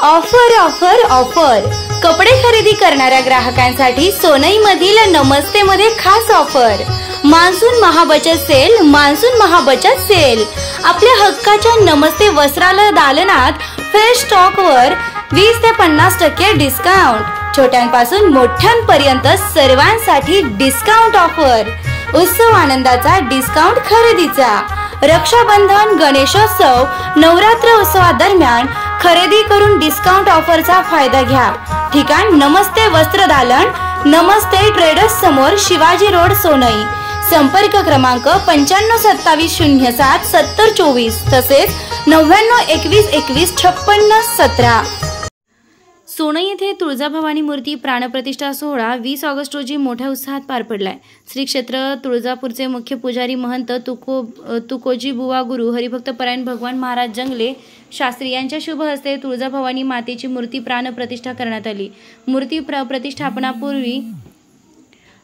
Offer offer offer कपडे खरेदी करणाऱ्या ग्राहकांसाठी सोनईमधील नमस्ते मध्ये खास ऑफर। मान्सून महाबचत सेल, मान्सून महाबचत सेल। आपल्या हक्काच्या नमस्ते वस्त्रालय दालनात फ्रेश स्टॉकवर 20 ते 50% डिस्काउंट। छोट्यांपासून मोठ्यांपर्यंत सर्वांसाठी डिस्काउंट ऑफर। उत्सव आनंदाचा, डिस्काउंट खरेदीचा। रक्षाबंधन, गणेशोत्सव, नवरात्र उत्सवादरम्यान खरेदी करून डिस्काउंट ऑफरचा फायदा घ्या। ठिकाण नमस्ते वस्त्र दालन, नमस्ते ट्रेडर्स समोर, शिवाजी रोड, सोनई। संपर्क क्रमांक 952707 7024 तसेच 9921215617। सोनई येथे तुळजाभवानी मूर्ती प्राणप्रतिष्ठा सोहळा 20 ऑगस्ट रोजी मोठ्या उत्साहात पार पडलाय। श्री क्षेत्र तुळजापूरचे मुख्य पुजारी महंत तुकोजी बुवा गुरु हरिभक्त परायण भगवान महाराज जंगले शास्त्री यांच्या शुभ हस्ते तुळजाभवानी मातेची मूर्ती प्राणप्रतिष्ठा करण्यात आली। मूर्ती प्रतिष्ठापनापूर्वी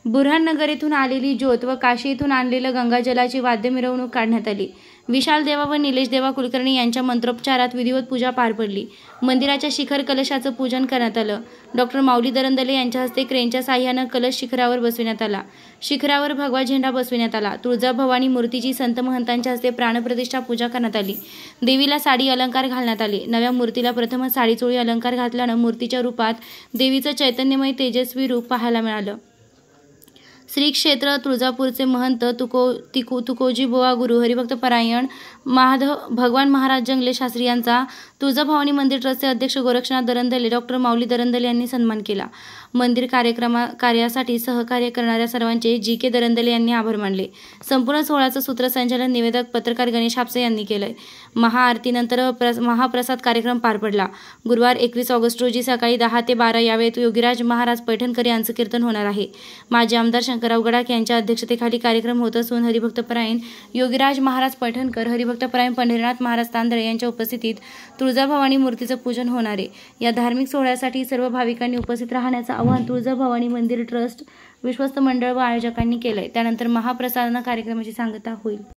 बुरहाननगर येथून आलेली ज्योत व काशी येथून आणलेलं गंगाजलाची वाद्य मिरवणूक काढण्यात आली। विशाल देवा व निलेश देवा कुलकर्णी यांच्या मंत्रोपचारात विधिवत पूजा पार पडली। मंदिराच्या शिखर कलशाचं पूजन करण्यात आलं। डॉक्टर माऊली दरंदले यांच्या हस्ते क्रेनच्या साह्यानं कलश शिखरावर बसविण्यात आला। शिखरावर भगवा झेंडा बसविण्यात आला। तुळजाभवानी मूर्तीची संत महंतांच्या हस्ते प्राणप्रतिष्ठा पूजा करण्यात आली। देवीला साडी अलंकार घालण्यात आले। नव्या मूर्तीला प्रथमच साडी चोळी अलंकार घातल्यानं मूर्तीच्या रूपात देवीचं चैतन्यमय तेजस्वी रूप पाहायला मिळालं। श्री क्षेत्र तुळजापूरचे महंत तुकोजी बुवा गुरु हरिभक्त परायण भगवान महाराज जंगले शास्त्री यांचा तुळजाभवानी मंदिर ट्रस्टचे अध्यक्ष गोरक्षनाथ दरंदले, डॉक्टर माऊली दरंदले यांनी सन्मान केला। मंदिर कार्यासाठी सहकार्य करणाऱ्या सर्वांचे जी.के. दरंदले यांनी आभार मानले। संपूर्ण सोहळ्याचं सूत्रसंचालन निवेदक पत्रकार गणेश हापसे यांनी केलंय। महाआरतीनंतर महाप्रसाद कार्यक्रम पार पडला। गुरुवार 21 ऑगस्ट रोजी सकाळी 10 ते 12 या वेळेत योगीराज महाराज पैठणकर यांचं कीर्तन होणार आहे। माजी आमदार शंकरराव गडाख यांच्या अध्यक्षतेखाली कार्यक्रम होत असून हरिभक्त परायण योगीराज महाराज पैठणकर, हरिभक्त परायण पंढरीनाथ महाराज तांदळे यांच्या उपस्थितीत तुळजाभवानी मूर्तीचं पूजन होणार आहे। या धार्मिक सोहळ्यासाठी सर्व भाविकांनी उपस्थित राहण्याचं आवाहन तुळजाभवानी मंदिर ट्रस्ट विश्वस्त मंडळ व आयोजकांनी केलंय। त्यानंतर महाप्रसाद कार्यक्रमाची सांगता होईल।